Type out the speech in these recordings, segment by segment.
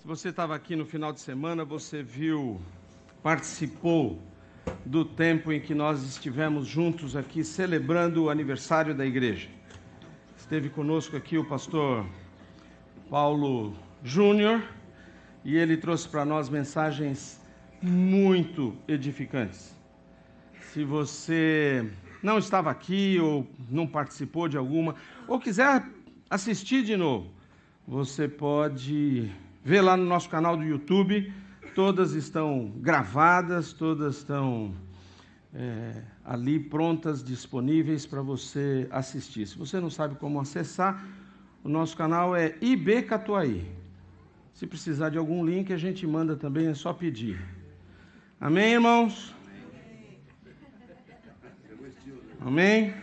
Se você estava aqui no final de semana, você participou do tempo em que nós estivemos juntos aqui celebrando o aniversário da igreja. Esteve conosco aqui o pastor Paulo Júnior e ele trouxe para nós mensagens muito edificantes. Se você não estava aqui ou não participou de alguma, ou quiser assistir de novo, você pode ver lá no nosso canal do YouTube. Todas estão gravadas, todas estão ali prontas, disponíveis para você assistir. Se você não sabe como acessar, o nosso canal é IB Catuaí. Se precisar de algum link, a gente manda também, é só pedir. Amém, irmãos? Amém?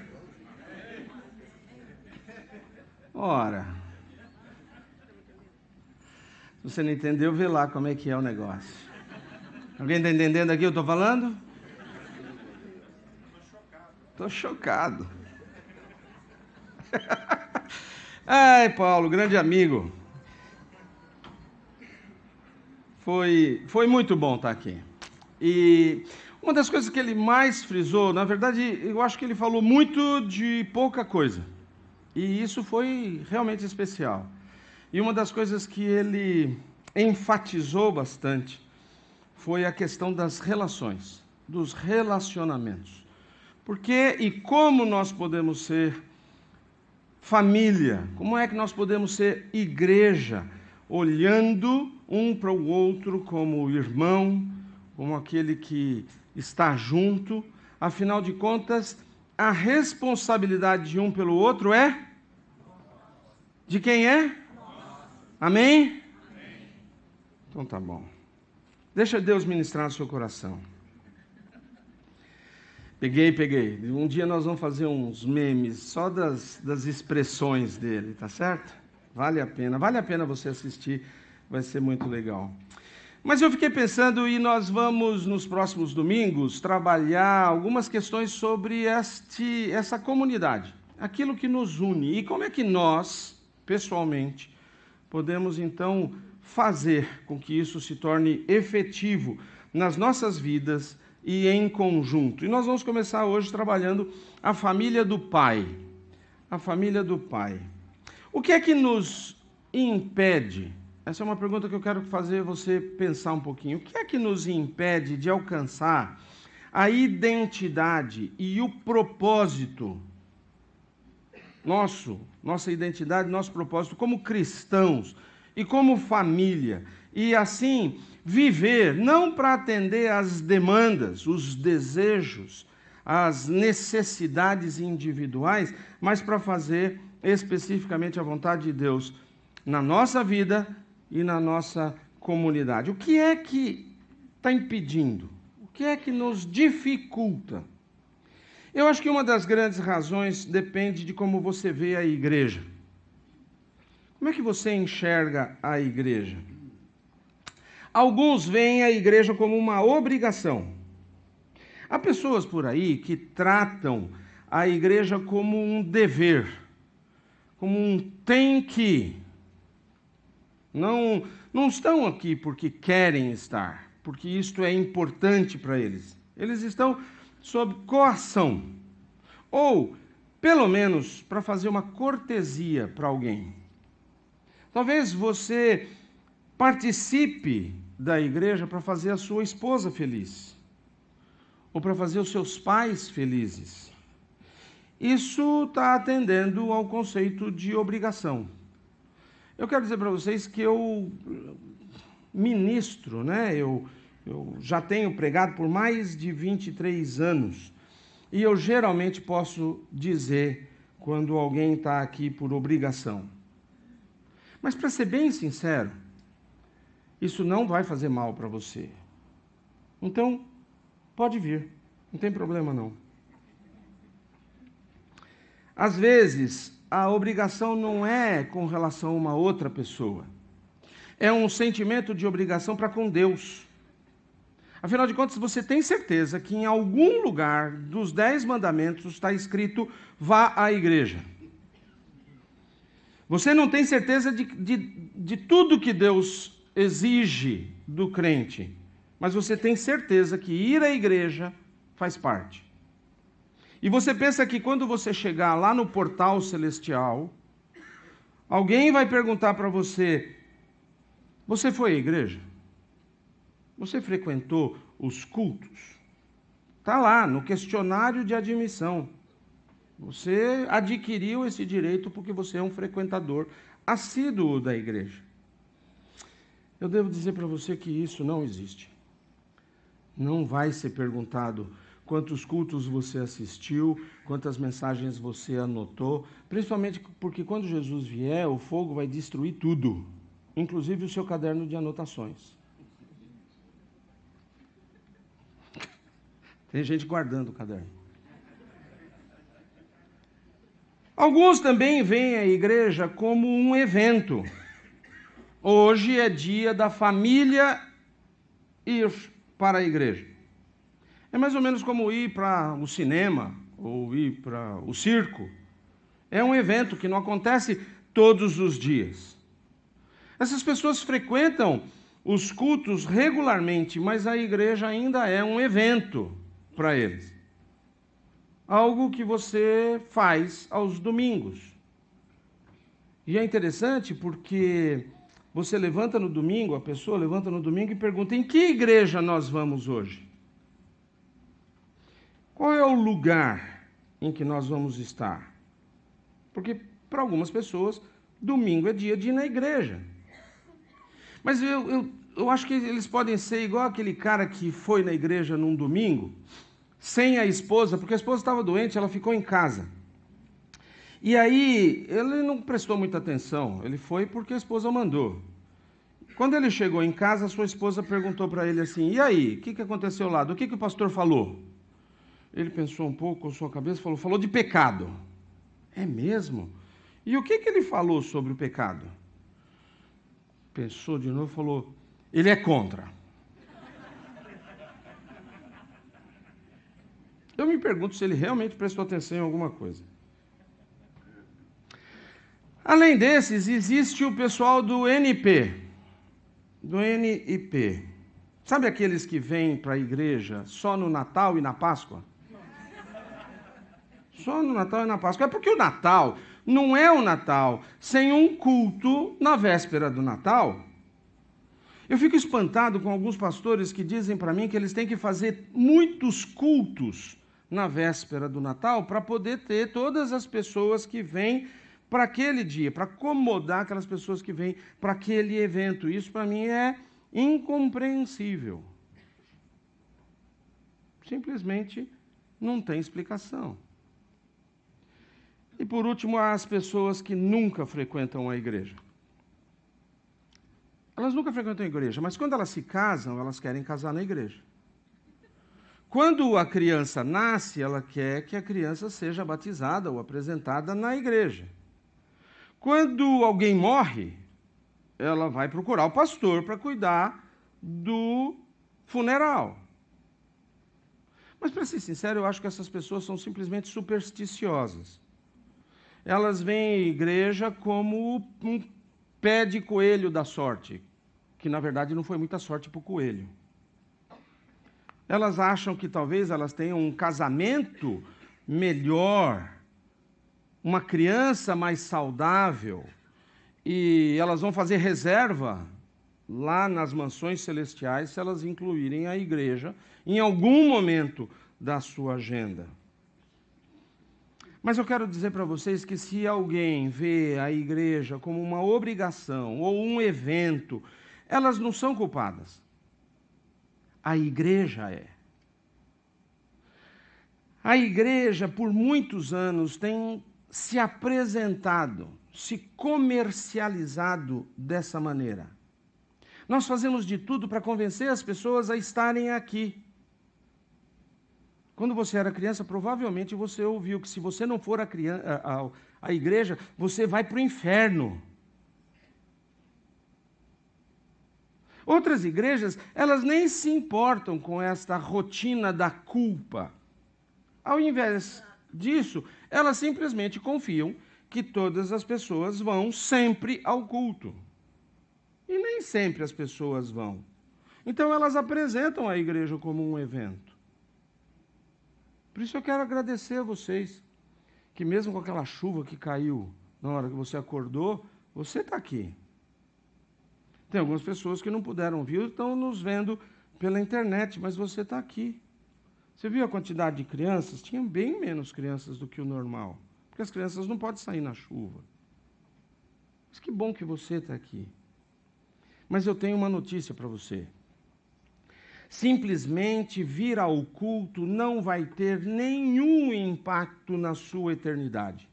Ora, se você não entendeu, vê lá como é que é o negócio. Alguém está entendendo aqui o que eu estou falando? Estou chocado. Ai, Paulo, grande amigo. Foi muito bom estar aqui. E uma das coisas que ele mais frisou, na verdade, eu acho que ele falou muito de pouca coisa. E isso foi realmente especial. E uma das coisas que ele enfatizou bastante foi a questão das relações, dos relacionamentos. Por que e como nós podemos ser família? Como é que nós podemos ser igreja? Olhando um para o outro como irmão, como aquele que está junto. Afinal de contas, a responsabilidade de um pelo outro é? De quem é? Amém? Então tá bom. Deixa Deus ministrar no seu coração. Peguei. Um dia nós vamos fazer uns memes só das expressões dele, tá certo? Vale a pena você assistir, vai ser muito legal. Mas eu fiquei pensando, e nós vamos nos próximos domingos trabalhar algumas questões sobre essa comunidade, aquilo que nos une, e como é que nós, pessoalmente, podemos então fazer com que isso se torne efetivo nas nossas vidas e em conjunto. E nós vamos começar hoje trabalhando a família do Pai. A família do Pai. O que é que nos impede? Essa é uma pergunta que eu quero fazer você pensar um pouquinho. O que é que nos impede de alcançar a identidade e o propósito nossa identidade, nosso propósito como cristãos e como família, e assim viver, não para atender às demandas, os desejos, as necessidades individuais, mas para fazer especificamente a vontade de Deus na nossa vida e na nossa comunidade. O que é que está impedindo? O que é que nos dificulta? Eu acho que uma das grandes razões depende de como você vê a igreja. Como é que você enxerga a igreja? Alguns veem a igreja como uma obrigação. Há pessoas por aí que tratam a igreja como um dever, como um tem que. Não estão aqui porque querem estar, porque isto é importante para eles. Eles estão sob coação, ou pelo menos para fazer uma cortesia para alguém. Talvez você participe da igreja para fazer a sua esposa feliz, ou para fazer os seus pais felizes. Isso está atendendo ao conceito de obrigação. Eu quero dizer para vocês que eu ministro, eu já tenho pregado por mais de 23 anos, e eu geralmente posso dizer quando alguém está aqui por obrigação. Mas para ser bem sincero, isso não vai fazer mal para você. Então, pode vir, não tem problema não. Às vezes, a obrigação não é com relação a uma outra pessoa. É um sentimento de obrigação para com Deus. Afinal de contas, você tem certeza que em algum lugar dos 10 mandamentos está escrito, vá à igreja. Você não tem certeza de tudo que Deus exige do crente, mas você tem certeza que ir à igreja faz parte. E você pensa que quando você chegar lá no portal celestial, alguém vai perguntar para você: você foi à igreja? Você frequentou os cultos? Está lá no questionário de admissão. Você adquiriu esse direito porque você é um frequentador assíduo da igreja. Eu devo dizer para você que isso não existe. Não vai ser perguntado quantos cultos você assistiu, quantas mensagens você anotou, principalmente porque quando Jesus vier, o fogo vai destruir tudo, inclusive o seu caderno de anotações. Tem gente guardando o caderno. Alguns também veem a igreja como um evento. Hoje é dia da família ir para a igreja. É mais ou menos como ir para o cinema ou ir para o circo. É um evento que não acontece todos os dias. Essas pessoas frequentam os cultos regularmente, mas a igreja ainda é um evento para eles. Algo que você faz aos domingos. E é interessante porque você levanta no domingo, a pessoa levanta no domingo e pergunta: em que igreja nós vamos hoje? Qual é o lugar em que nós vamos estar? Porque para algumas pessoas, domingo é dia de ir na igreja. Mas eu acho que eles podem ser igual aquele cara que foi na igreja num domingo, sem a esposa, porque a esposa estava doente, ela ficou em casa. E aí, ele não prestou muita atenção, ele foi porque a esposa mandou. Quando ele chegou em casa, a sua esposa perguntou para ele assim: e aí, o que aconteceu lá? Do que o pastor falou? Ele pensou um pouco com a sua cabeça e falou de pecado. É mesmo? E o que ele falou sobre o pecado? Pensou de novo e falou: ele é contra. Eu me pergunto se ele realmente prestou atenção em alguma coisa. Além desses, existe o pessoal do NIP. Sabe aqueles que vêm para a igreja só no Natal e na Páscoa? Só no Natal e na Páscoa. É porque o Natal não é o Natal sem um culto na véspera do Natal. Eu fico espantado com alguns pastores que dizem para mim que eles têm que fazer muitos cultos na véspera do Natal para poder ter todas as pessoas que vêm para aquele dia, para acomodar aquelas pessoas que vêm para aquele evento. Isso para mim é incompreensível. Simplesmente não tem explicação. E por último, há as pessoas que nunca frequentam a igreja. Elas nunca frequentam a igreja, mas quando elas se casam, elas querem casar na igreja. Quando a criança nasce, ela quer que a criança seja batizada ou apresentada na igreja. Quando alguém morre, ela vai procurar o pastor para cuidar do funeral. Mas, para ser sincero, eu acho que essas pessoas são simplesmente supersticiosas. Elas veem a igreja como um pé de coelho da sorte, que na verdade não foi muita sorte para o coelho. Elas acham que talvez elas tenham um casamento melhor, uma criança mais saudável, e elas vão fazer reserva lá nas mansões celestiais se elas incluírem a igreja em algum momento da sua agenda. Mas eu quero dizer para vocês que se alguém vê a igreja como uma obrigação ou um evento, elas não são culpadas. A igreja é. A igreja, por muitos anos, tem se apresentado, se comercializado dessa maneira. Nós fazemos de tudo para convencer as pessoas a estarem aqui. Quando você era criança, provavelmente você ouviu que se você não for à igreja, você vai para o inferno. Outras igrejas, elas nem se importam com esta rotina da culpa. Ao invés disso, elas simplesmente confiam que todas as pessoas vão sempre ao culto. E e nem sempre as pessoas vão. Então elas apresentam a igreja como um evento. Por isso eu quero agradecer a vocês, que mesmo com aquela chuva que caiu na hora que você acordou, você está aqui. Tem algumas pessoas que não puderam vir, estão nos vendo pela internet, mas você está aqui. Você viu a quantidade de crianças? Tinha bem menos crianças do que o normal, porque as crianças não podem sair na chuva. Mas que bom que você está aqui. Mas eu tenho uma notícia para você. Simplesmente vir ao culto não vai ter nenhum impacto na sua eternidade.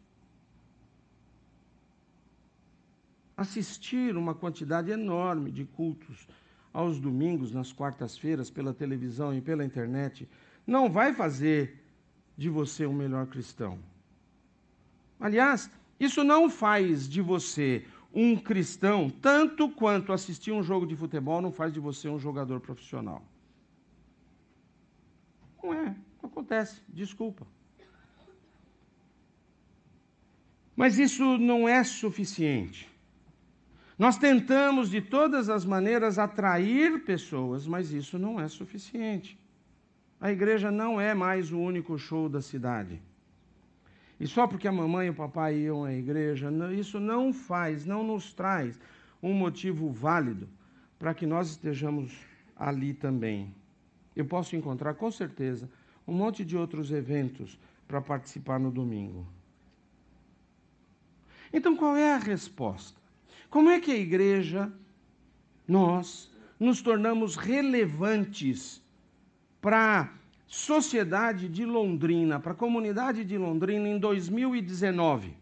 Assistir uma quantidade enorme de cultos aos domingos, nas quartas-feiras, pela televisão e pela internet, não vai fazer de você um melhor cristão. Aliás, isso não faz de você um cristão, tanto quanto assistir um jogo de futebol não faz de você um jogador profissional. Não acontece, desculpa. Mas isso não é suficiente. Nós tentamos de todas as maneiras atrair pessoas, mas isso não é suficiente. A igreja não é mais o único show da cidade. E só porque a mamãe e o papai iam à igreja, isso não nos traz um motivo válido para que nós estejamos ali também. Eu posso encontrar, com certeza, um monte de outros eventos para participar no domingo. Então, qual é a resposta? Como é que a igreja, nós, nos tornamos relevantes para a sociedade de Londrina, para a comunidade de Londrina em 2019?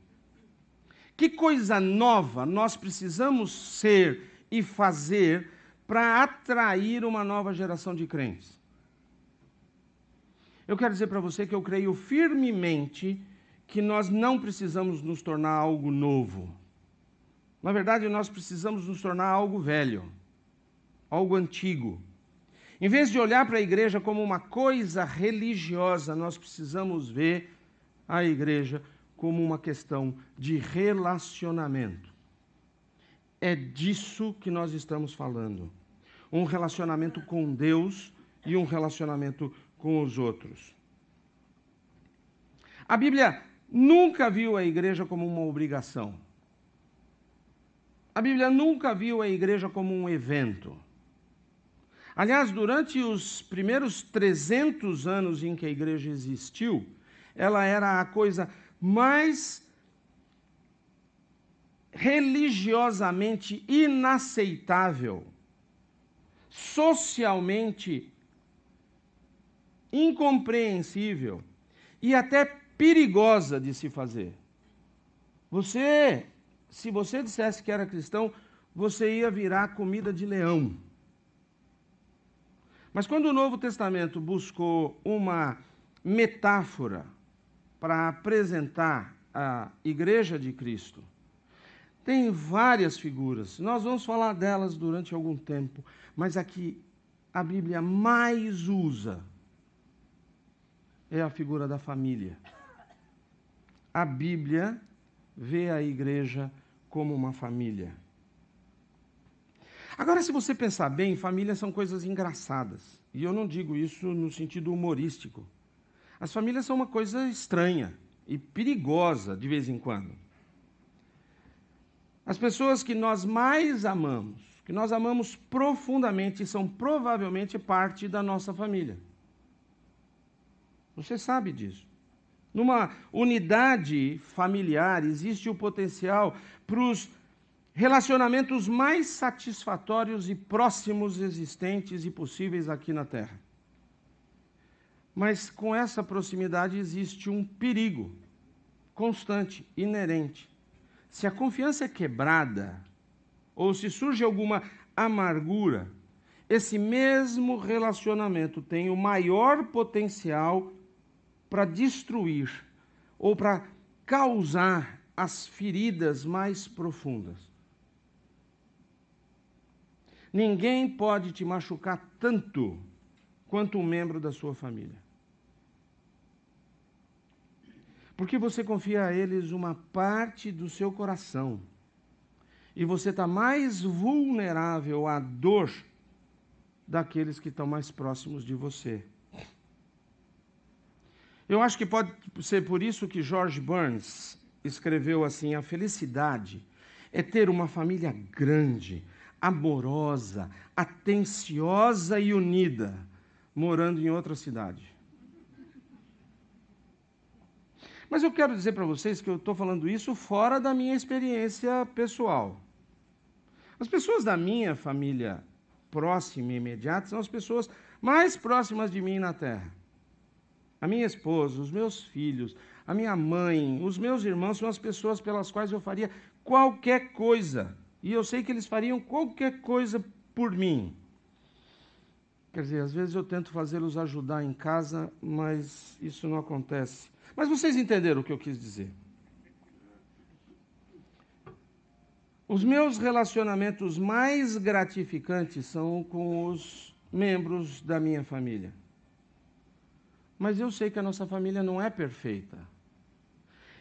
Que coisa nova nós precisamos ser e fazer para atrair uma nova geração de crentes? Eu quero dizer para você que eu creio firmemente que nós não precisamos nos tornar algo novo. Na verdade, nós precisamos nos tornar algo velho, algo antigo. Em vez de olhar para a igreja como uma coisa religiosa, nós precisamos ver a igreja como uma questão de relacionamento. É disso que nós estamos falando. Um relacionamento com Deus e um relacionamento com os outros. A Bíblia nunca viu a igreja como uma obrigação. A Bíblia nunca viu a igreja como um evento. Aliás, durante os primeiros 300 anos em que a igreja existiu, ela era a coisa mais religiosamente inaceitável, socialmente incompreensível e até perigosa de se fazer. Se você dissesse que era cristão, você ia virar comida de leão. Mas quando o Novo Testamento buscou uma metáfora para apresentar a Igreja de Cristo, tem várias figuras. Nós vamos falar delas durante algum tempo, mas aqui a Bíblia mais usa é a figura da família. A Bíblia vê a igreja como uma família. Agora, se você pensar bem, famílias são coisas engraçadas. E eu não digo isso no sentido humorístico. As famílias são uma coisa estranha e perigosa de vez em quando. As pessoas que nós mais amamos, que nós amamos profundamente, são provavelmente parte da nossa família. Você sabe disso. Numa unidade familiar existe o potencial para os relacionamentos mais satisfatórios e próximos existentes e possíveis aqui na Terra. Mas com essa proximidade existe um perigo constante, inerente. Se a confiança é quebrada, ou se surge alguma amargura, esse mesmo relacionamento tem o maior potencial para destruir ou para causar as feridas mais profundas. Ninguém pode te machucar tanto quanto um membro da sua família. Porque você confia a eles uma parte do seu coração. E você está mais vulnerável à dor daqueles que estão mais próximos de você. Eu acho que pode ser por isso que George Burns escreveu assim: a felicidade é ter uma família grande, amorosa, atenciosa e unida, morando em outra cidade. Mas eu quero dizer para vocês que eu estou falando isso fora da minha experiência pessoal. As pessoas da minha família próxima e imediata são as pessoas mais próximas de mim na terra. A minha esposa, os meus filhos, a minha mãe, os meus irmãos são as pessoas pelas quais eu faria qualquer coisa. E eu sei que eles fariam qualquer coisa por mim. Quer dizer, às vezes eu tento fazê-los ajudar em casa, mas isso não acontece. Mas vocês entenderam o que eu quis dizer. Os meus relacionamentos mais gratificantes são com os membros da minha família. Mas eu sei que a nossa família não é perfeita.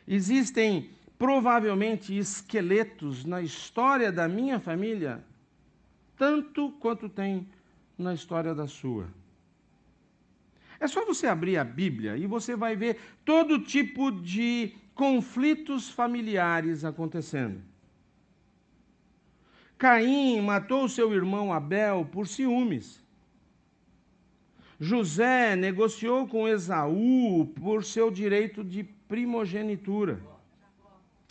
Existem provavelmente esqueletos na história da minha família, tanto quanto tem na história da sua. É só você abrir a Bíblia e você vai ver todo tipo de conflitos familiares acontecendo. Caim matou seu irmão Abel por ciúmes. José negociou com Esaú por seu direito de primogenitura.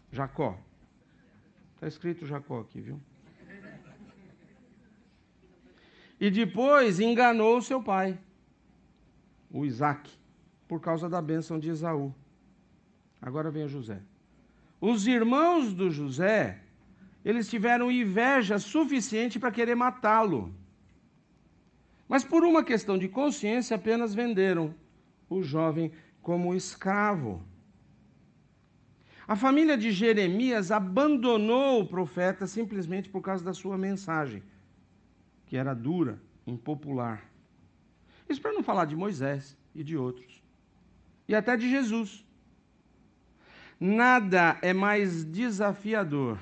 Jacó. Está escrito Jacó aqui, viu? E depois enganou seu pai, o Isaac, por causa da bênção de Esaú. Agora vem José. Os irmãos do José, eles tiveram inveja suficiente para querer matá-lo. Mas por uma questão de consciência, apenas venderam o jovem como escravo. A família de Jeremias abandonou o profeta simplesmente por causa da sua mensagem, que era dura, impopular. Isso para não falar de Moisés e de outros. E até de Jesus. Nada é mais desafiador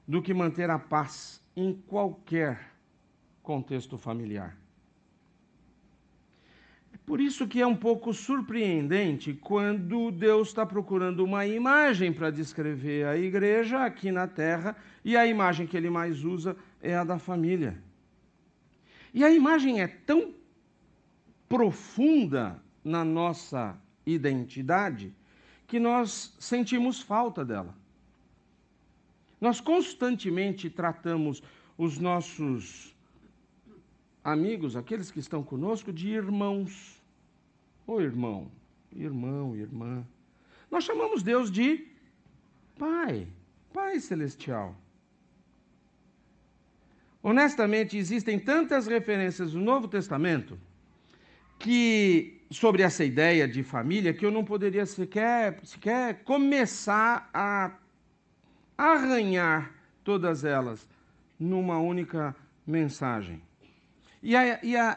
do que manter a paz em qualquer contexto familiar. Por isso que é um pouco surpreendente quando Deus está procurando uma imagem para descrever a igreja aqui na terra, e a imagem que ele mais usa é a da família. E a imagem é tão profunda na nossa identidade que nós sentimos falta dela. Nós constantemente tratamos os nossos amigos, aqueles que estão conosco, de irmãos. Ô irmão, irmão, irmã. Nós chamamos Deus de Pai, Pai Celestial. Honestamente, existem tantas referências no Novo Testamento sobre essa ideia de família que eu não poderia sequer começar a arranhar todas elas numa única mensagem.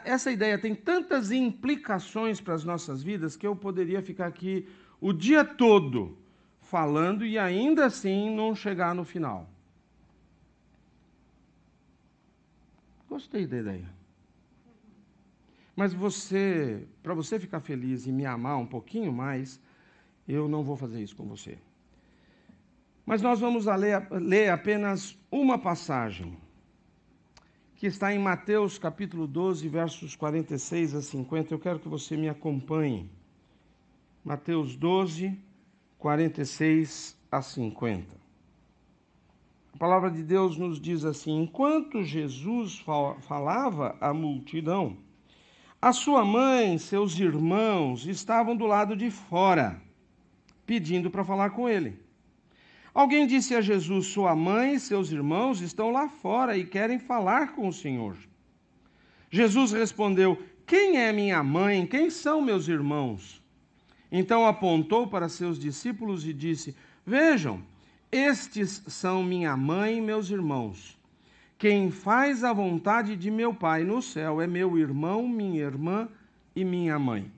Essa ideia tem tantas implicações para as nossas vidas que eu poderia ficar aqui o dia todo falando e ainda assim não chegar no final. Gostei da ideia. Mas para você ficar feliz e me amar um pouquinho mais, eu não vou fazer isso com você. Mas nós vamos ler apenas uma passagem, que está em Mateus capítulo 12, versos 46 a 50. Eu quero que você me acompanhe. Mateus 12, 46 a 50. A palavra de Deus nos diz assim: enquanto Jesus falava à multidão, a sua mãe e seus irmãos estavam do lado de fora, pedindo para falar com ele. Alguém disse a Jesus: sua mãe e seus irmãos estão lá fora e querem falar com o Senhor. Jesus respondeu: quem é minha mãe? Quem são meus irmãos? Então apontou para seus discípulos e disse: vejam, estes são minha mãe e meus irmãos. Quem faz a vontade de meu Pai no céu é meu irmão, minha irmã e minha mãe.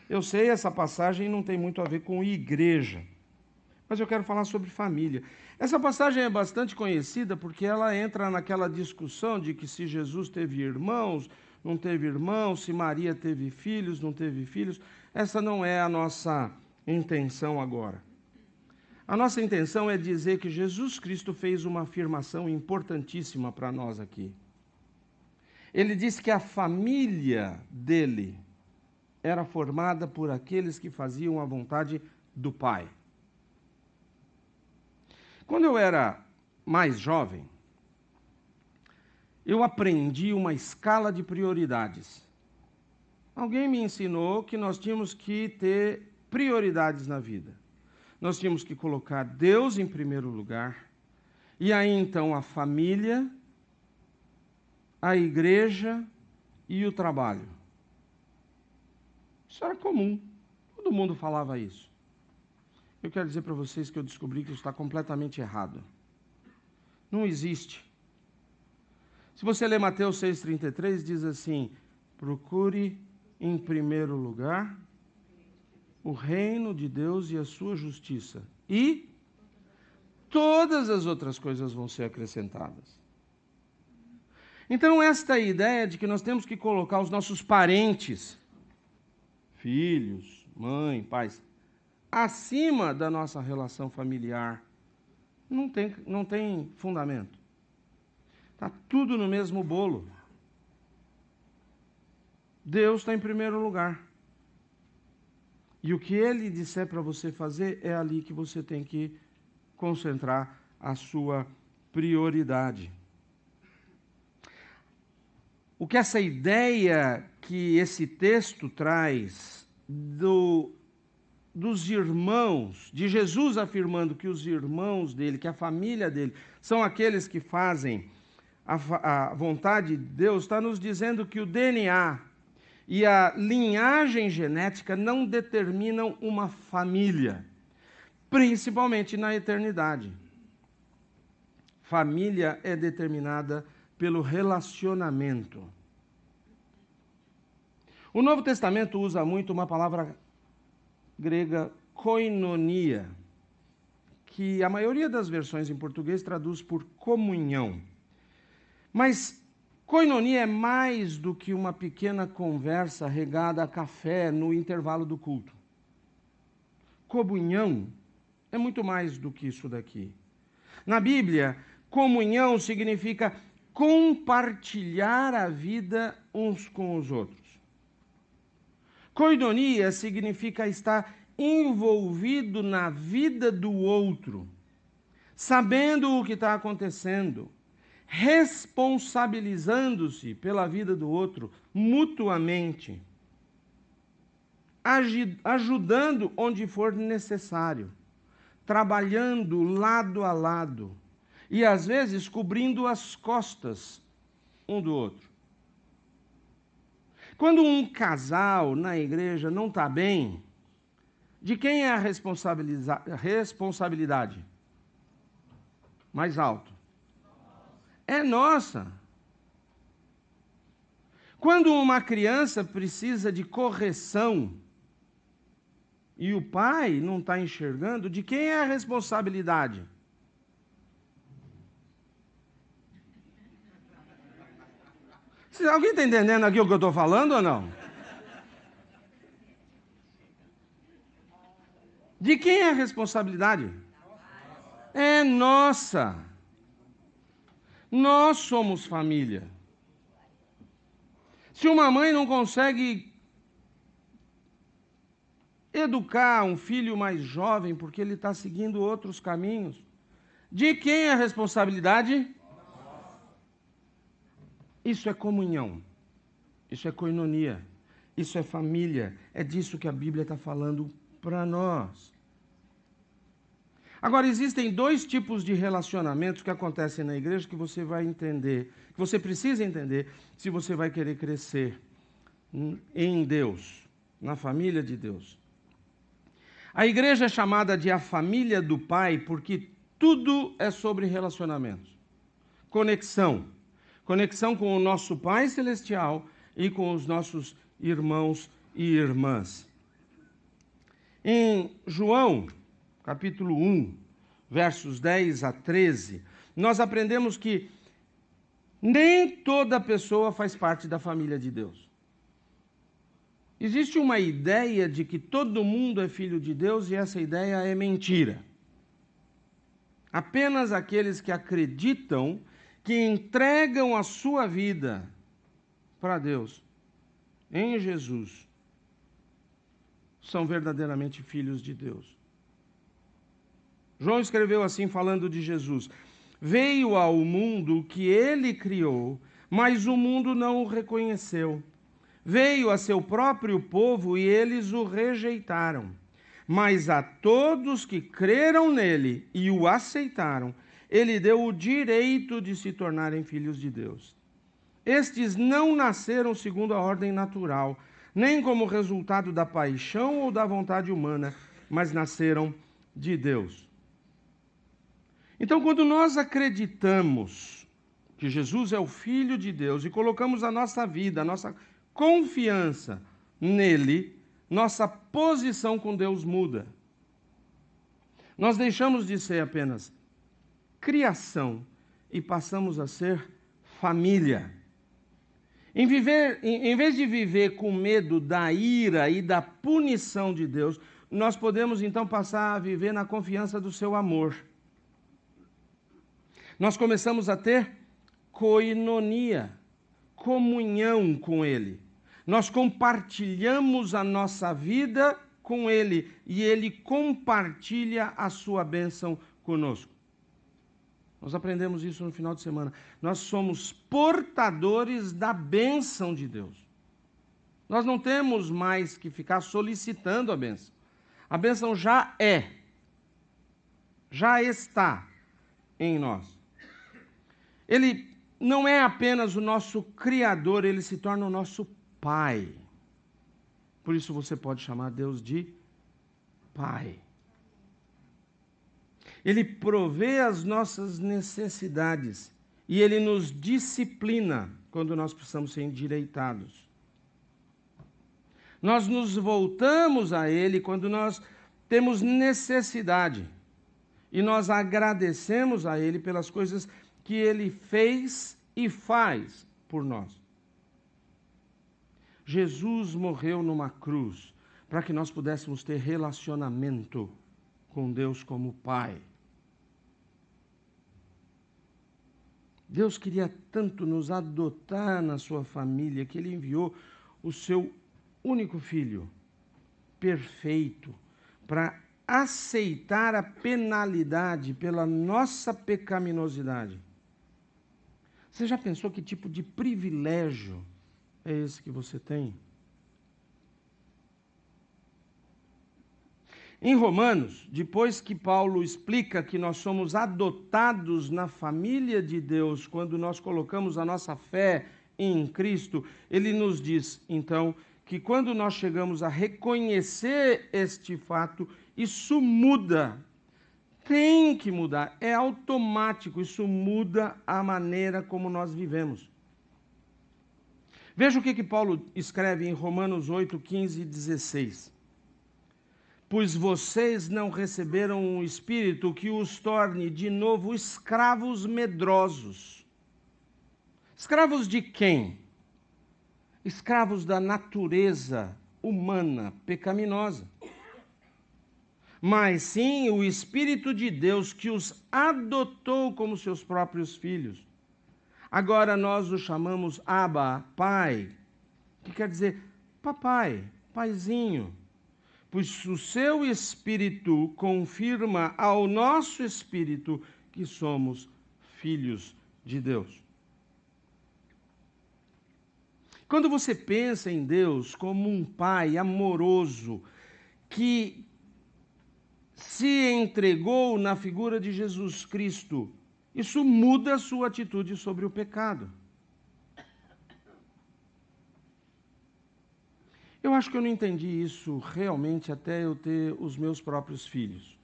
Eu sei, essa passagem não tem muito a ver com igreja. Mas eu quero falar sobre família. Essa passagem é bastante conhecida porque ela entra naquela discussão de que se Jesus teve irmãos, não teve irmãos, se Maria teve filhos, não teve filhos. Essa não é a nossa intenção agora. A nossa intenção é dizer que Jesus Cristo fez uma afirmação importantíssima para nós aqui. Ele disse que a família dele era formada por aqueles que faziam a vontade do Pai. Quando eu era mais jovem, eu aprendi uma escala de prioridades. Alguém me ensinou que nós tínhamos que ter prioridades na vida. Nós tínhamos que colocar Deus em primeiro lugar, e aí então a família, a igreja e o trabalho. Isso era comum, todo mundo falava isso. Eu quero dizer para vocês que eu descobri que isso está completamente errado. Não existe. Se você ler Mateus 6,33, diz assim: procure em primeiro lugar o reino de Deus e a sua justiça, e todas as outras coisas vão ser acrescentadas. Então, esta ideia de que nós temos que colocar os nossos parentes, filhos, mãe, pais, acima da nossa relação familiar, não tem fundamento. Está tudo no mesmo bolo. Deus está em primeiro lugar. E o que Ele disser para você fazer, é ali que você tem que concentrar a sua prioridade. O que essa ideia que esse texto traz dos irmãos, de Jesus afirmando que os irmãos dele, que a família dele, são aqueles que fazem a vontade de Deus, está nos dizendo que o DNA e a linhagem genética não determinam uma família, principalmente na eternidade. Família é determinada pelo relacionamento. O Novo Testamento usa muito uma palavra grega, koinonia, que a maioria das versões em português traduz por comunhão. Mas koinonia é mais do que uma pequena conversa regada a café no intervalo do culto. Comunhão é muito mais do que isso daqui. Na Bíblia, comunhão significa compartilhar a vida uns com os outros. Koinonia significa estar envolvido na vida do outro, sabendo o que está acontecendo, responsabilizando-se pela vida do outro mutuamente, ajudando onde for necessário, trabalhando lado a lado e às vezes cobrindo as costas um do outro. Quando um casal na igreja não está bem, de quem é a responsabilidade? Mais alto. É nossa. Quando uma criança precisa de correção e o pai não está enxergando, de quem é a responsabilidade? Alguém está entendendo aqui o que eu estou falando ou não? De quem é a responsabilidade? É nossa. Nós somos família. Se uma mãe não consegue educar um filho mais jovem porque ele está seguindo outros caminhos, de quem é a responsabilidade? Isso é comunhão, isso é koinonia, isso é família, é disso que a Bíblia está falando para nós. Agora, existem dois tipos de relacionamentos que acontecem na igreja que você vai entender, que você precisa entender se você vai querer crescer em Deus, na família de Deus. A igreja é chamada de a família do Pai porque tudo é sobre relacionamentos, conexão. Conexão com o nosso Pai Celestial e com os nossos irmãos e irmãs. Em João, capítulo 1, versos 10 a 13, nós aprendemos que nem toda pessoa faz parte da família de Deus. Existe uma ideia de que todo mundo é filho de Deus e essa ideia é mentira. Apenas aqueles que acreditam, que entregam a sua vida para Deus, em Jesus, são verdadeiramente filhos de Deus. João escreveu assim, falando de Jesus: veio ao mundo que ele criou, mas o mundo não o reconheceu. Veio a seu próprio povo e eles o rejeitaram. Mas a todos que creram nele e o aceitaram, ele deu o direito de se tornarem filhos de Deus. Estes não nasceram segundo a ordem natural, nem como resultado da paixão ou da vontade humana, mas nasceram de Deus. Então, quando nós acreditamos que Jesus é o Filho de Deus e colocamos a nossa vida, a nossa confiança nele, nossa posição com Deus muda. Nós deixamos de ser apenas criação e passamos a ser família. Em vez de viver com medo da ira e da punição de Deus, nós podemos então passar a viver na confiança do seu amor. Nós começamos a ter koinonia, comunhão com Ele. Nós compartilhamos a nossa vida com Ele e Ele compartilha a sua bênção conosco. Nós aprendemos isso no final de semana. Nós somos portadores da bênção de Deus. Nós não temos mais que ficar solicitando a bênção. A bênção já está em nós. Ele não é apenas o nosso Criador, ele se torna o nosso Pai. Por isso você pode chamar Deus de Pai. Ele provê as nossas necessidades e ele nos disciplina quando nós precisamos ser endireitados. Nós nos voltamos a ele quando nós temos necessidade e nós agradecemos a ele pelas coisas que ele fez e faz por nós. Jesus morreu numa cruz para que nós pudéssemos ter relacionamento com Deus como Pai. Deus queria tanto nos adotar na sua família que ele enviou o seu único filho, perfeito, para aceitar a penalidade pela nossa pecaminosidade. Você já pensou que tipo de privilégio é esse que você tem? Em Romanos, depois que Paulo explica que nós somos adotados na família de Deus quando nós colocamos a nossa fé em Cristo, ele nos diz, então, que quando nós chegamos a reconhecer este fato, isso muda. Tem que mudar, é automático, isso muda a maneira como nós vivemos. Veja o que Paulo escreve em Romanos 8, 15 e 16. Pois vocês não receberam um espírito que os torne de novo escravos medrosos. Escravos de quem? Escravos da natureza humana, pecaminosa. Mas sim o Espírito de Deus que os adotou como seus próprios filhos. Agora nós o chamamos Abba, Pai, que quer dizer papai, paizinho. Pois o seu Espírito confirma ao nosso Espírito que somos filhos de Deus. Quando você pensa em Deus como um Pai amoroso, que se entregou na figura de Jesus Cristo, isso muda a sua atitude sobre o pecado. Eu acho que eu não entendi isso realmente até eu ter os meus próprios filhos.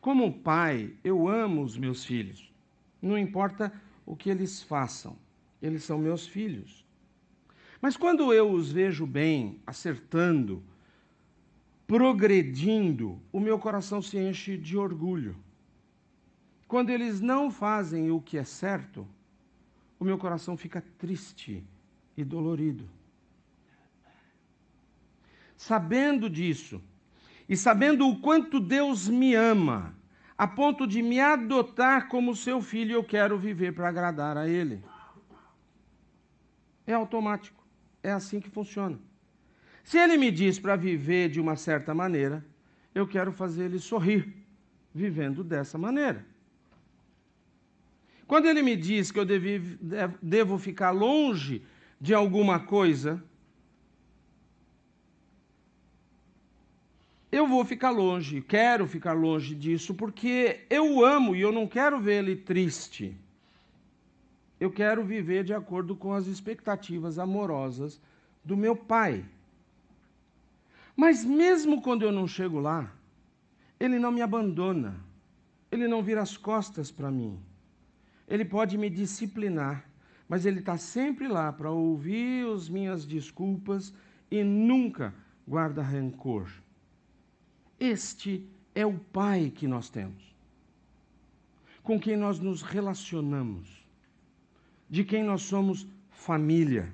Como pai, eu amo os meus filhos. Não importa o que eles façam, eles são meus filhos. Mas quando eu os vejo bem, acertando, progredindo, o meu coração se enche de orgulho. Quando eles não fazem o que é certo, o meu coração fica triste e dolorido. Sabendo disso, e sabendo o quanto Deus me ama, a ponto de me adotar como seu filho, eu quero viver para agradar a Ele. É automático. É assim que funciona. Se Ele me diz para viver de uma certa maneira, eu quero fazer Ele sorrir, vivendo dessa maneira. Quando Ele me diz que eu devo ficar longe de alguma coisa, eu vou ficar longe, quero ficar longe disso, porque eu o amo e eu não quero ver ele triste. Eu quero viver de acordo com as expectativas amorosas do meu pai. Mas mesmo quando eu não chego lá, ele não me abandona, ele não vira as costas para mim. Ele pode me disciplinar, mas ele está sempre lá para ouvir as minhas desculpas e nunca guarda rancor. Este é o Pai que nós temos, com quem nós nos relacionamos, de quem nós somos família.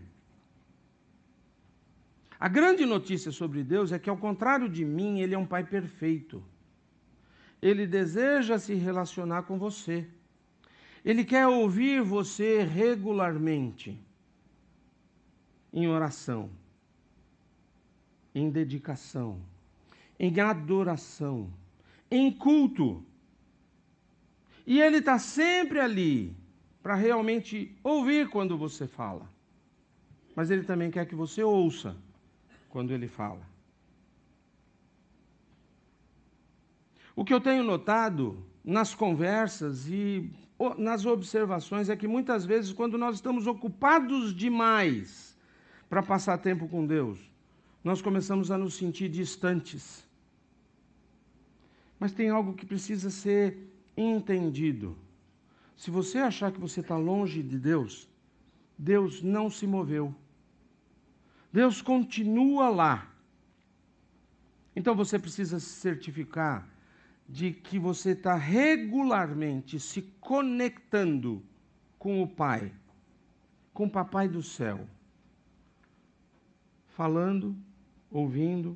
A grande notícia sobre Deus é que, ao contrário de mim, Ele é um Pai perfeito. Ele deseja se relacionar com você. Ele quer ouvir você regularmente, em oração, em dedicação, em adoração, em culto. E Ele está sempre ali para realmente ouvir quando você fala. Mas Ele também quer que você ouça quando Ele fala. O que eu tenho notado nas conversas e nas observações é que muitas vezes, quando nós estamos ocupados demais para passar tempo com Deus, nós começamos a nos sentir distantes. Mas tem algo que precisa ser entendido. Se você achar que você está longe de Deus, Deus não se moveu. Deus continua lá. Então você precisa se certificar de que você está regularmente se conectando com o Pai, com o Papai do céu, falando, ouvindo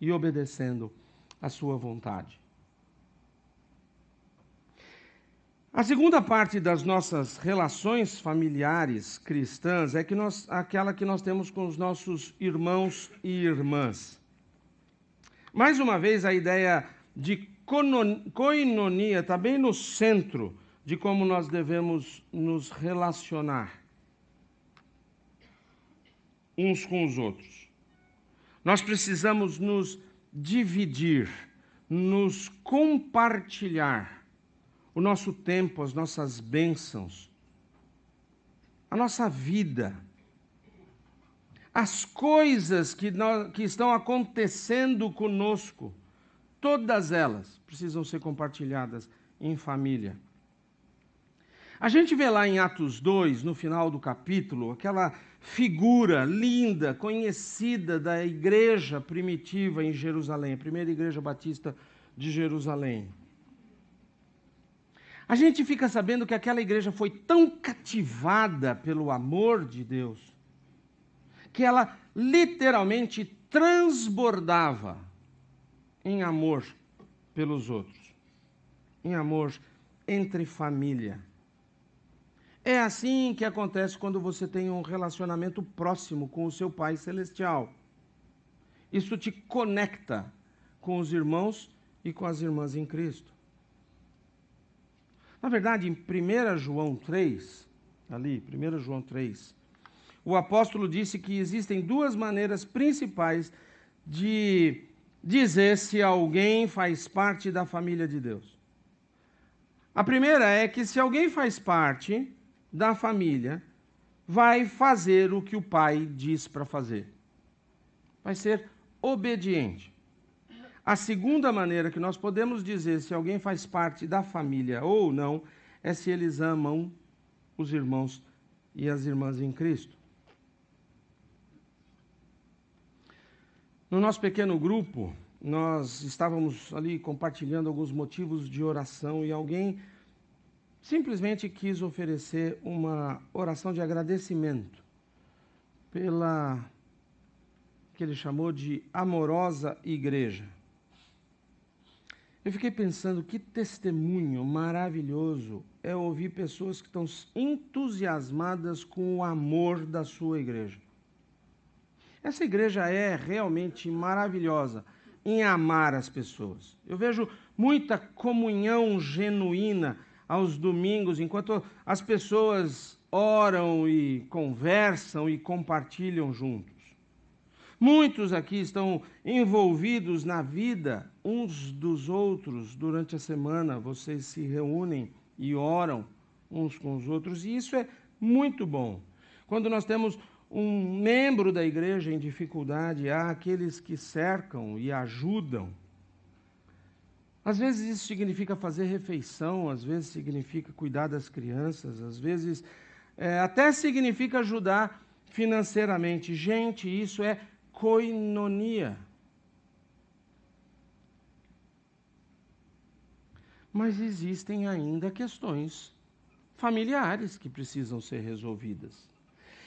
e obedecendo a sua vontade. A segunda parte das nossas relações familiares cristãs é aquela que nós temos com os nossos irmãos e irmãs. Mais uma vez, a ideia de koinonia está bem no centro de como nós devemos nos relacionar uns com os outros. Nós precisamos nos dividir, nos compartilhar o nosso tempo, as nossas bênçãos, a nossa vida, as coisas que estão acontecendo conosco, todas elas precisam ser compartilhadas em família. A gente vê lá em Atos 2, no final do capítulo, aquela figura linda, conhecida da igreja primitiva em Jerusalém, a primeira igreja batista de Jerusalém. A gente fica sabendo que aquela igreja foi tão cativada pelo amor de Deus, que ela literalmente transbordava em amor pelos outros, em amor entre família. É assim que acontece quando você tem um relacionamento próximo com o seu Pai Celestial. Isso te conecta com os irmãos e com as irmãs em Cristo. Na verdade, em 1 João 3, ali, 1 João 3, o apóstolo disse que existem duas maneiras principais de dizer se alguém faz parte da família de Deus. A primeira é que se alguém faz parte da família, vai fazer o que o pai diz para fazer. Vai ser obediente. A segunda maneira que nós podemos dizer se alguém faz parte da família ou não, é se eles amam os irmãos e as irmãs em Cristo. No nosso pequeno grupo, nós estávamos ali compartilhando alguns motivos de oração e alguém simplesmente quis oferecer uma oração de agradecimento pela que ele chamou de amorosa igreja. Eu fiquei pensando que testemunho maravilhoso é ouvir pessoas que estão entusiasmadas com o amor da sua igreja. Essa igreja é realmente maravilhosa em amar as pessoas. Eu vejo muita comunhão genuína aos domingos, enquanto as pessoas oram e conversam e compartilham juntos. Muitos aqui estão envolvidos na vida uns dos outros durante a semana. Vocês se reúnem e oram uns com os outros, e isso é muito bom. Quando nós temos um membro da igreja em dificuldade, há aqueles que cercam e ajudam. Às vezes isso significa fazer refeição, às vezes significa cuidar das crianças, às vezes até significa ajudar financeiramente. Gente, isso é koinonia. Mas existem ainda questões familiares que precisam ser resolvidas.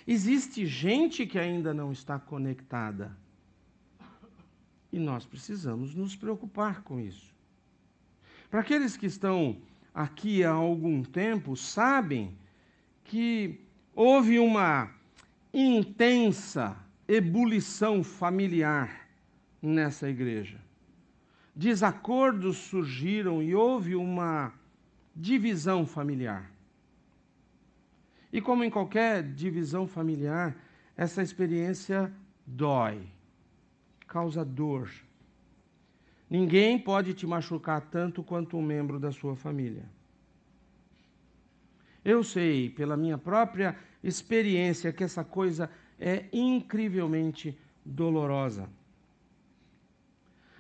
Existe gente que ainda não está conectada. E nós precisamos nos preocupar com isso. Para aqueles que estão aqui há algum tempo, sabem que houve uma intensa ebulição familiar nessa igreja. Desacordos surgiram e houve uma divisão familiar. E como em qualquer divisão familiar, essa experiência dói, causa dor. Ninguém pode te machucar tanto quanto um membro da sua família. Eu sei, pela minha própria experiência, que essa coisa é incrivelmente dolorosa.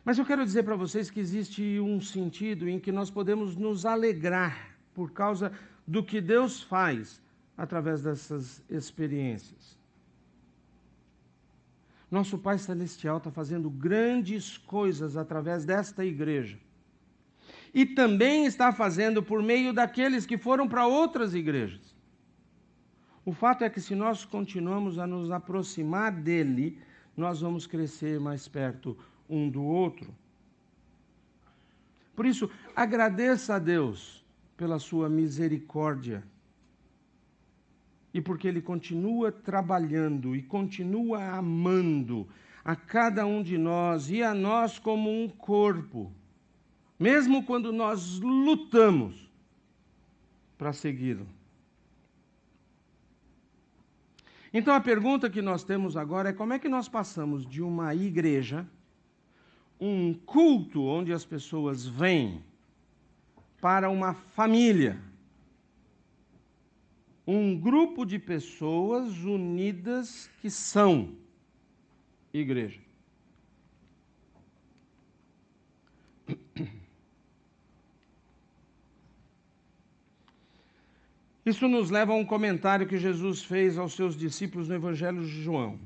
Mas eu quero dizer para vocês que existe um sentido em que nós podemos nos alegrar por causa do que Deus faz através dessas experiências. Nosso Pai Celestial está fazendo grandes coisas através desta igreja. E também está fazendo por meio daqueles que foram para outras igrejas. O fato é que se nós continuamos a nos aproximar dele, nós vamos crescer mais perto um do outro. Por isso, agradeça a Deus pela sua misericórdia. E porque Ele continua trabalhando e continua amando a cada um de nós e a nós como um corpo, mesmo quando nós lutamos para segui-lo. Então a pergunta que nós temos agora é como é que nós passamos de uma igreja, um culto onde as pessoas vêm, para uma família. Um grupo de pessoas unidas que são igreja. Isso nos leva a um comentário que Jesus fez aos seus discípulos no Evangelho de João.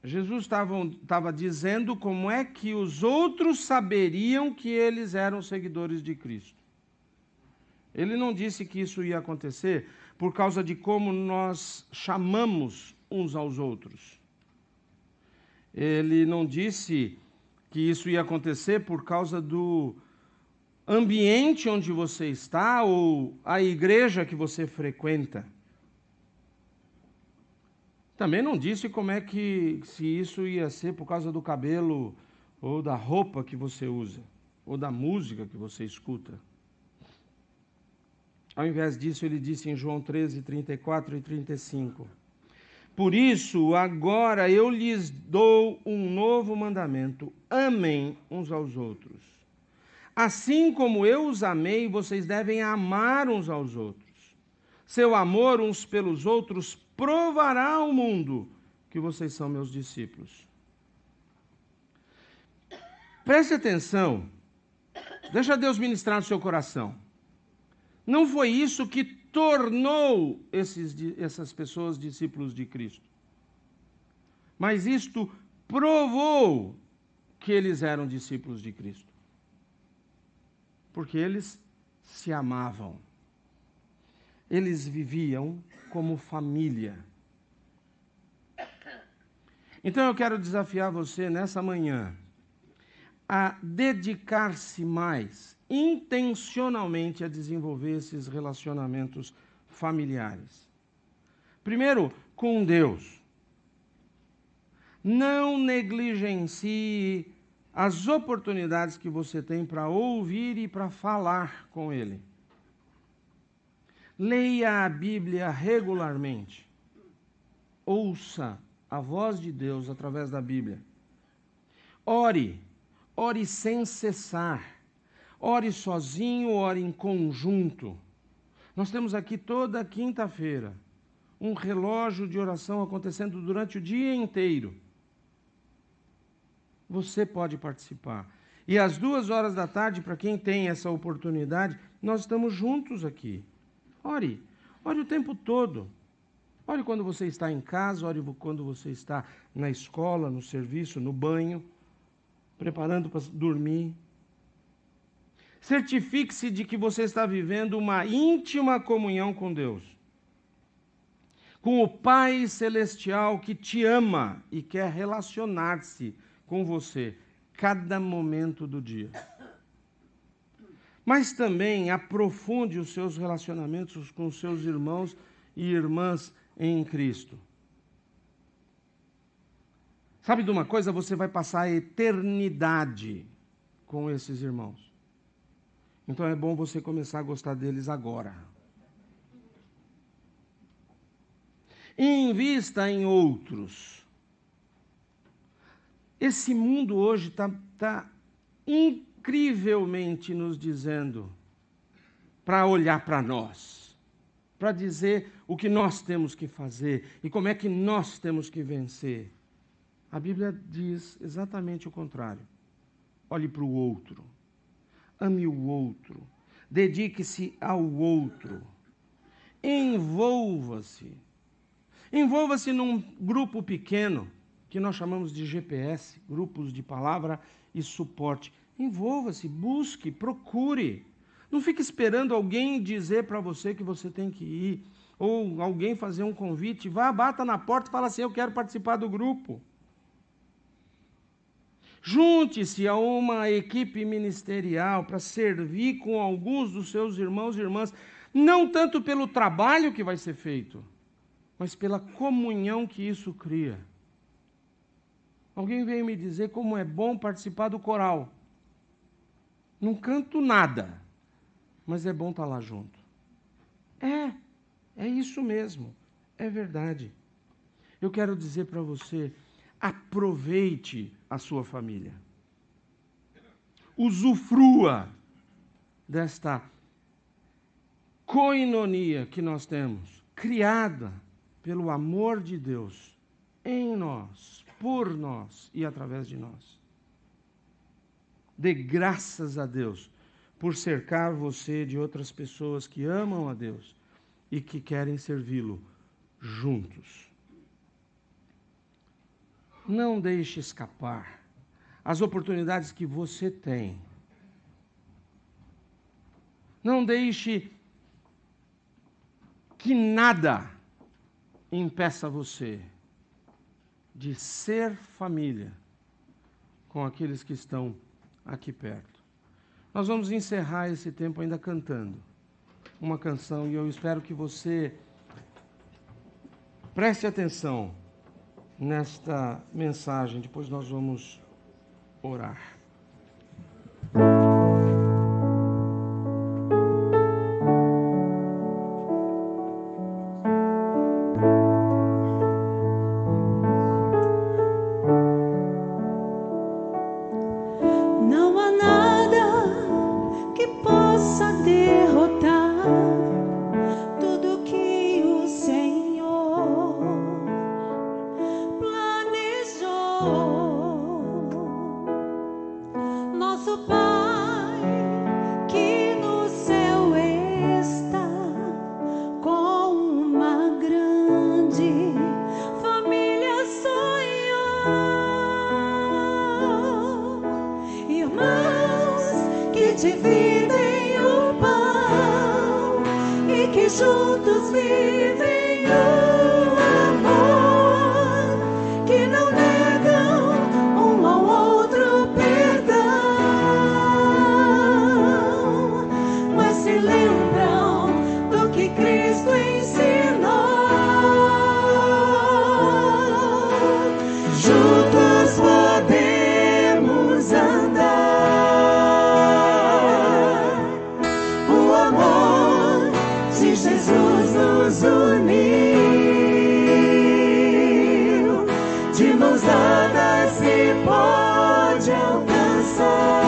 Jesus estava dizendo como é que os outros saberiam que eles eram seguidores de Cristo. Ele não disse que isso ia acontecer por causa de como nós chamamos uns aos outros. Ele não disse que isso ia acontecer por causa do ambiente onde você está ou a igreja que você frequenta. Também não disse como é que se isso ia ser por causa do cabelo ou da roupa que você usa ou da música que você escuta. Ao invés disso, ele disse em João 13, 34 e 35, por isso, agora eu lhes dou um novo mandamento, amem uns aos outros. Assim como eu os amei, vocês devem amar uns aos outros. Seu amor uns pelos outros provará ao mundo que vocês são meus discípulos. Preste atenção, deixa Deus ministrar no seu coração. Não foi isso que tornou essas pessoas discípulos de Cristo. Mas isto provou que eles eram discípulos de Cristo. Porque eles se amavam. Eles viviam como família. Então eu quero desafiar você nessa manhã a dedicar-se mais intencionalmente a desenvolver esses relacionamentos familiares. Primeiro, com Deus. Não negligencie as oportunidades que você tem para ouvir e para falar com Ele. Leia a Bíblia regularmente. Ouça a voz de Deus através da Bíblia. Ore sem cessar. Ore sozinho, ore em conjunto. Nós temos aqui toda quinta-feira um relógio de oração acontecendo durante o dia inteiro. Você pode participar. E às 14h, para quem tem essa oportunidade, nós estamos juntos aqui. Ore o tempo todo. Ore quando você está em casa, ore quando você está na escola, no serviço, no banho, preparando para dormir. Certifique-se de que você está vivendo uma íntima comunhão com Deus, com o Pai Celestial que te ama e quer relacionar-se com você cada momento do dia. Mas também aprofunde os seus relacionamentos com os seus irmãos e irmãs em Cristo. Sabe de uma coisa? Você vai passar a eternidade com esses irmãos. Então é bom você começar a gostar deles agora. Invista em outros. Esse mundo hoje está incrivelmente nos dizendo para olhar para nós, para dizer o que nós temos que fazer e como é que nós temos que vencer. A Bíblia diz exatamente o contrário. Olhe para o outro. Ame o outro. Dedique-se ao outro. Envolva-se. Envolva-se num grupo pequeno, que nós chamamos de GPS, grupos de palavra e suporte. Envolva-se, busque, procure. Não fique esperando alguém dizer para você que você tem que ir, ou alguém fazer um convite. Vá, bata na porta e fala assim, eu quero participar do grupo. Junte-se a uma equipe ministerial para servir com alguns dos seus irmãos e irmãs, não tanto pelo trabalho que vai ser feito, mas pela comunhão que isso cria. Alguém veio me dizer como é bom participar do coral. Não canto nada, mas é bom estar lá junto. É isso mesmo, é verdade. Eu quero dizer para você, aproveite a sua família. Usufrua desta koinonia que nós temos, criada pelo amor de Deus em nós, por nós e através de nós. Dê graças a Deus por cercar você de outras pessoas que amam a Deus e que querem servi-lo juntos. Não deixe escapar as oportunidades que você tem. Não deixe que nada impeça você de ser família com aqueles que estão aqui perto. Nós vamos encerrar esse tempo ainda cantando uma canção e eu espero que você preste atenção nesta mensagem. Depois nós vamos orar. Não há nada que possa derrotar tudo que o Senhor planejou. nos uniu, de mãos dadas se pode alcançar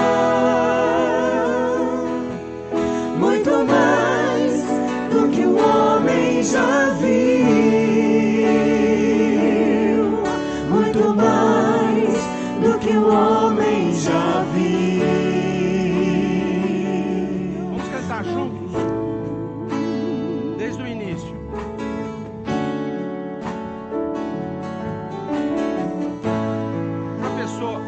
muito mais do que o homem já viu, muito mais do que o homem já viu. Vamos cantar juntos, desde o início. Para a pessoa,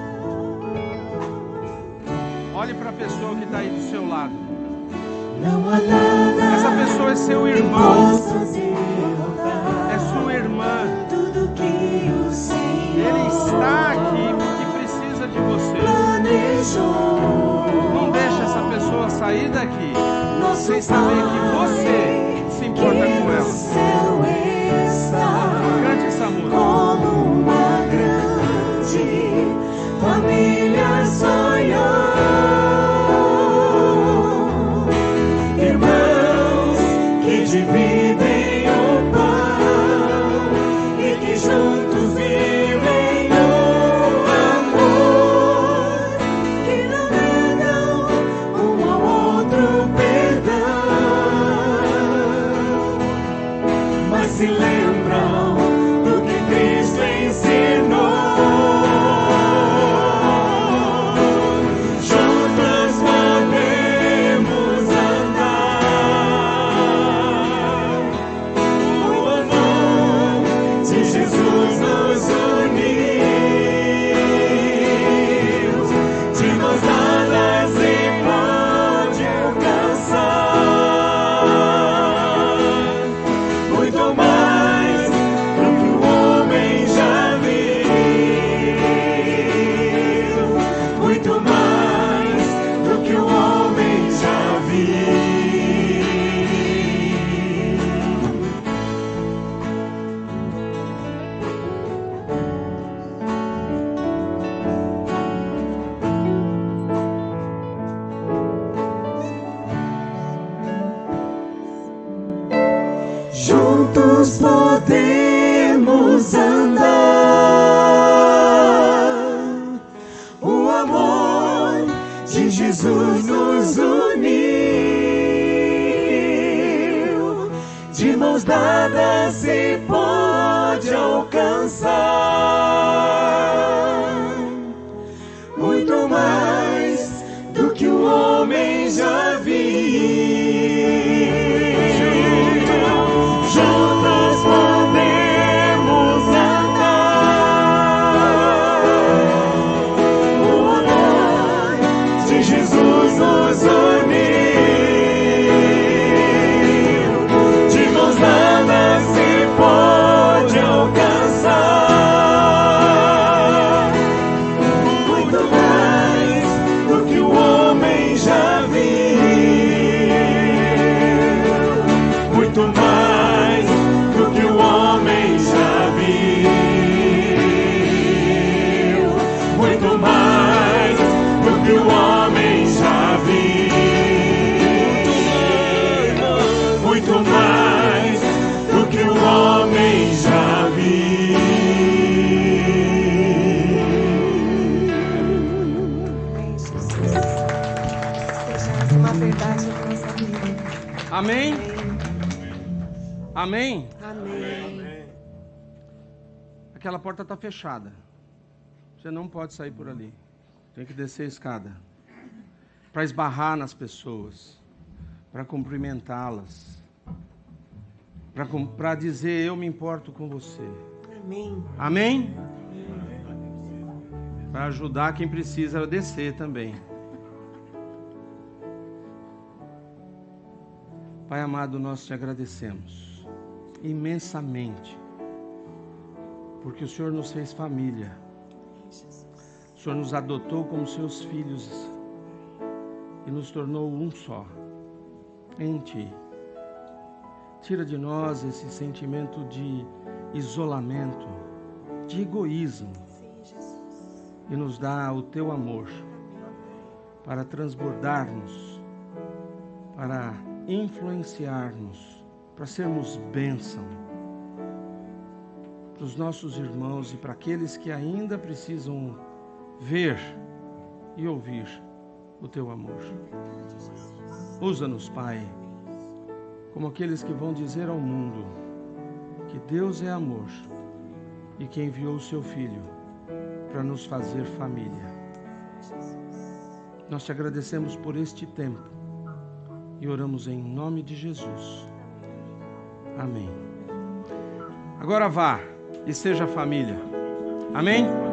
olhe para a pessoa que está aí do seu lado. Não há nada. Essa pessoa é seu irmão, é sua irmã. Tudo que o Senhor Ele está aqui porque precisa de você. planejou. Não deixe essa pessoa sair daqui Nosso sem saber que você se importa que com no ela. céu está, Cante essa música. como uma grande família sonhou. Irmãos que dividem o pão e que juntos vivem o amor, que não negam um ao outro perdão, mas se lembram do que Cristo ensinou. Juntos podemos andar. O amor de Jesus nos uniu, de mãos dadas se pode alcançar muito mais do que o homem já viu, muito mais do que o homem já viu. Juntos podemos andar. O amor de Jesus nos uniu, de mãos dadas se pode alcançar muito mais do que o homem já viu. Juntos podemos andar. O amor de Jesus nos uniu, de mãos dadas se pode alcançar muito mais do que o homem já viu, muito mais do que o homem já viu, muito mais do que o homem já viu, muito mais do que o homem já viu. Amém, Jesus. Seja essa uma verdade na nossa vida. Amém? Amém? Amém. Aquela porta está fechada. Você não pode sair por ali. Tem que descer a escada. Para esbarrar nas pessoas. Para cumprimentá-las. Para dizer, eu me importo com você. Amém. Amém? Para ajudar quem precisa descer também. Pai amado, nós te agradecemos imensamente, porque o Senhor nos fez família. O Senhor nos adotou como seus filhos e nos tornou um só em Ti. Tira de nós esse sentimento de isolamento, de egoísmo, e nos dá o Teu amor para transbordarmos, para influenciarmos para sermos bênção para os nossos irmãos e para aqueles que ainda precisam ver e ouvir o Teu amor. Usa-nos, Pai, como aqueles que vão dizer ao mundo que Deus é amor e que enviou o Seu Filho para nos fazer família. Nós te agradecemos por este tempo e oramos em nome de Jesus. Amém. Agora vá e seja família. Amém?